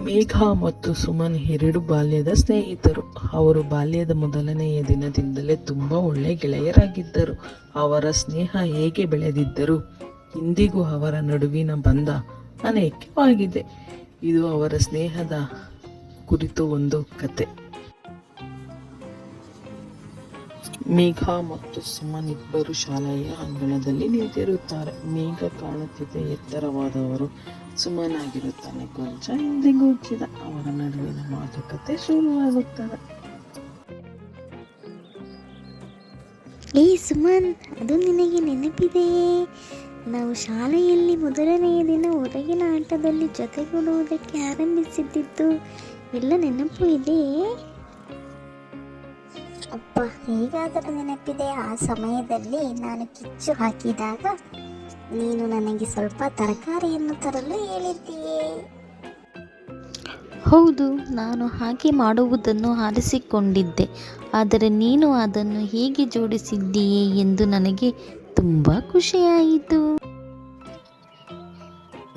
ಮೇಘ ಮತ್ತು ಸುಮನ್ ಎರಡು ಬಾಲ್ಯದ ಸ್ನೇಹಿತರು. ಅವರು ಬಾಲ್ಯದ ಮೊದಲನೆಯ ದಿನದಿಂದಲೇ ತುಂಬಾ ಒಳ್ಳೆ ಗೆಳೆಯರಾಗಿದ್ದರು. ಅವರ ಸ್ನೇಹ ಹೇಗೆ ಬೆಳೆದಿದ್ದರು, ಇಂದಿಗೂ ಅವರ ನಡುವಿನ ಬಂಧ ಅನೇಕವಾಗಿದೆ. ಇದು ಅವರ ಸ್ನೇಹದ ಕುರಿತು ಒಂದು ಕತೆ. ಮೇಘ ಮತ್ತು ಸುಮನ್ ಇಬ್ಬರು ಶಾಲೆಯ ಅಂಗಳದಲ್ಲಿ ನಿಂತಿರುತ್ತಾರೆ. ಮೇಘ ಕಾಣುತ್ತಿದ್ದ ಎತ್ತರವಾದವರು ಸುಮನ್ ಆಗಿರುತ್ತಾನೆ. ಕೊಂಚ ಹಿಂದೆಗೂಚಿದ ಅವರ ನಡುವಿನ ಮಾತುಕತೆ ಶುರುವಾಗುತ್ತದೆ. ಸುಮನ್, ಅದು ನಿನಗೆ ನೆನಪಿದೆಯೇ? ನಾವು ಶಾಲೆಯಲ್ಲಿ ಮೊದಲನೆಯ ದಿನ ಹೊರಗಿನ ಆಟದಲ್ಲಿ ಜೊತೆಗೂಡುವುದಕ್ಕೆ ಆರಂಭಿಸಿದ್ದು ಎಲ್ಲ ನೆನಪು ಇದೆಯೇ? ಅಪ್ಪ, ಹೇಗಾದರೂ ನೆನಪಿದೆ. ಆ ಸಮಯದಲ್ಲಿ ನಾನು ಕಿಚ್ಚು ಹಾಕಿದಾಗ ನೀನು ನನಗೆ ಸ್ವಲ್ಪ ತರಕಾರಿಯನ್ನು ತರಲು ಹೇಳಿದ್ದೀಯೇ. ಹೌದು, ನಾನು ಹಾಗೆ ಮಾಡುವುದನ್ನು ಆರಿಸಿಕೊಂಡಿದ್ದೆ. ಆದರೆ ನೀನು ಅದನ್ನು ಹೇಗೆ ಜೋಡಿಸಿದ್ದೀಯೇ ಎಂದು ನನಗೆ ತುಂಬ ಖುಷಿಯಾಯಿತು.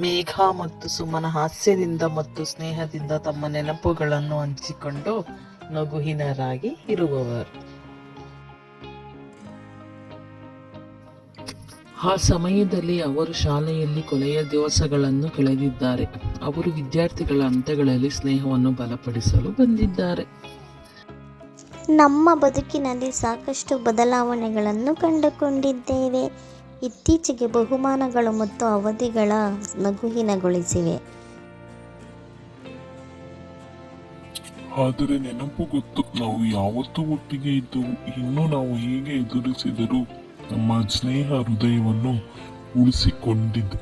ಮೇಘ ಮತ್ತು ಸುಮನ ಹಾಸ್ಯದಿಂದ ಮತ್ತು ಸ್ನೇಹದಿಂದ ತಮ್ಮ ನೆನಪುಗಳನ್ನು ಹಂಚಿಕೊಂಡು ನಗುಹಿನರಾಗಿ ಇರುವವರು. ಆ ಸಮಯದಲ್ಲಿ ಅವರು ಶಾಲೆಯಲ್ಲಿ ಕೊನೆಯ ದಿವಸಗಳನ್ನು ಕಳೆದಿದ್ದಾರೆ. ಅವರು ವಿದ್ಯಾರ್ಥಿಗಳ ಹಂತಗಳಲ್ಲಿ ಸ್ನೇಹವನ್ನು ಬಲಪಡಿಸಲು ಬಂದಿದ್ದಾರೆ. ನಮ್ಮ ಬದುಕಿನಲ್ಲಿ ಸಾಕಷ್ಟು ಬದಲಾವಣೆಗಳನ್ನು ಕಂಡುಕೊಂಡಿದ್ದೇವೆ. ಇತ್ತೀಚೆಗೆ ಬಹುಮಾನಗಳು ಮತ್ತು ಅವಧಿಗಳ ನಗುಹಿನಗೊಳಿಸಿವೆ. ಆದರೆ ನೆನಪು ಗೊತ್ತು, ನಾವು ಯಾವತ್ತೂ ಒಟ್ಟಿಗೆ ಇದ್ದವು. ಇನ್ನು ನಾವು ಹೀಗೆ ಎದುರಿಸಿದರೂ ನಮ್ಮ ಸ್ನೇಹ ಹೃದಯವನ್ನು ಉಳಿಸಿಕೊಂಡಿದೆ.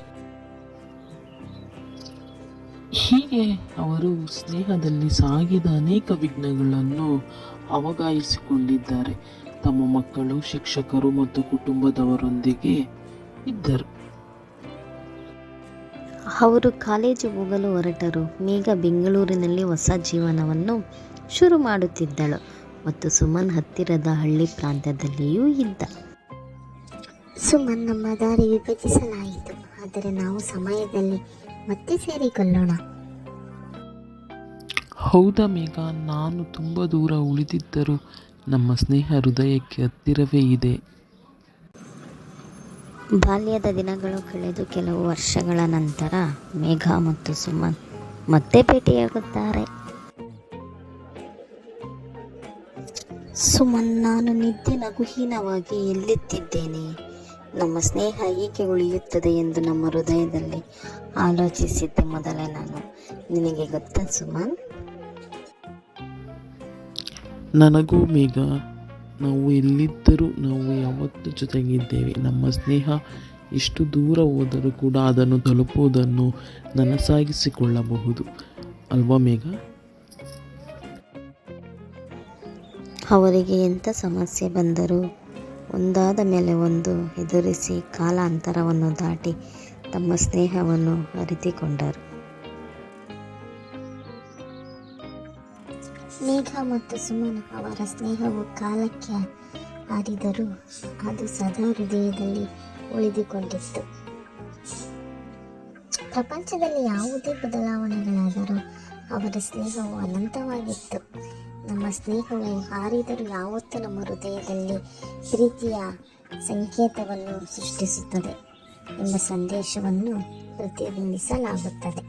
ಹೀಗೆ ಅವರು ಸ್ನೇಹದಲ್ಲಿ ಸಾಗಿದ ಅನೇಕ ವಿಘ್ನಗಳನ್ನು ಅವಗಾಯಿಸಿಕೊಂಡಿದ್ದಾರೆ. ತಮ್ಮ ಮಕ್ಕಳು, ಶಿಕ್ಷಕರು ಮತ್ತು ಕುಟುಂಬದವರೊಂದಿಗೆ ಇದ್ದರು. ಅವರು ಕಾಲೇಜು ಹೋಗಲು ಹೊರಟರು. ಮೇಘ ಬೆಂಗಳೂರಿನಲ್ಲಿ ಹೊಸ ಜೀವನವನ್ನು ಶುರು ಮಾಡುತ್ತಿದ್ದಳು ಮತ್ತು ಸುಮನ್ ಹತ್ತಿರದ ಹಳ್ಳಿ ಪ್ರಾಂತ್ಯದಲ್ಲಿಯೂ ಇದ್ದ. ಸುಮನ್, ನಮ್ಮ ದಾರಿ ವಿಭಜಿಸಲಾಯಿತು, ಆದರೆ ನಾವು ಸಮಯದಲ್ಲಿ ಮತ್ತೆ ಸೇರಿಕೊಳ್ಳೋಣ. ಹೌದಾ ಮೇಘ, ನಾನು ತುಂಬ ದೂರ ಉಳಿದಿದ್ದರೂ ನಮ್ಮ ಸ್ನೇಹ ಹೃದಯಕ್ಕೆ ಹತ್ತಿರವೇ ಇದೆ. ಬಾಲ್ಯದ ದಿನಗಳು ಕಳೆದು ಕೆಲವು ವರ್ಷಗಳ ನಂತರ ಮೇಘ ಮತ್ತು ಸುಮನ್ ಮತ್ತೆ ಭೇಟಿಯಾಗುತ್ತಾರೆ. ಸುಮನ್, ನಾನು ನಿದ್ದೆ ನಗುಹೀನವಾಗಿ ಎಲ್ಲಿತ್ತಿದ್ದೇನೆ. ನಮ್ಮ ಸ್ನೇಹ ಹೀಗೆ ಉಳಿಯುತ್ತದೆ ಎಂದು ನಮ್ಮ ಹೃದಯದಲ್ಲಿ ಆಲೋಚಿಸಿದ್ದೆ ಮೊದಲೇ ನಾನು. ನಿನಗೆ ಗೊತ್ತಾ ಸುಮನ್? ನನಗೂ ಮೇಘ, ನಾವು ಎಲ್ಲಿದ್ದರೂ ನಾವು ಯಾವತ್ತೂ ಜೊತೆಗಿದ್ದೇವೆ. ನಮ್ಮ ಸ್ನೇಹ ಎಷ್ಟು ದೂರ ಹೋದರೂ ಕೂಡ ಅದನ್ನು ತಲುಪುವುದನ್ನು ನನಸಾಗಿಸಿಕೊಳ್ಳಬಹುದು ಅಲ್ವಾ ಮೇಘ? ಅವರಿಗೆ ಎಂಥ ಸಮಸ್ಯೆ ಬಂದರೂ ಒಂದಾದ ಮೇಲೆ ಒಂದು ಎದುರಿಸಿ ಕಾಲಾಂತರವನ್ನು ದಾಟಿ ತಮ್ಮ ಸ್ನೇಹವನ್ನು ಅರಿತುಕೊಂಡರು. ಮೇಘ ಮತ್ತು ಸುಮನ್ ಅವರ ಸ್ನೇಹವು ಕಾಲಕ್ಕೆ ಹಾರಿದರೂ ಅದು ಸದಾ ಹೃದಯದಲ್ಲಿ ಉಳಿದುಕೊಂಡಿತ್ತು. ಪ್ರಪಂಚದಲ್ಲಿ ಯಾವುದೇ ಬದಲಾವಣೆಗಳಾದರೂ ಅವರ ಸ್ನೇಹವು ಅನಂತವಾಗಿತ್ತು. ನಮ್ಮ ಸ್ನೇಹವು ಹಾರಿದರೂ ಯಾವತ್ತೂ ನಮ್ಮ ಹೃದಯದಲ್ಲಿ ಪ್ರೀತಿಯ ಸಂಕೇತವನ್ನು ಸೃಷ್ಟಿಸುತ್ತದೆ ಎಂಬ ಸಂದೇಶವನ್ನು ಪ್ರತಿಬಿಂಬಿಸಲಾಗುತ್ತದೆ.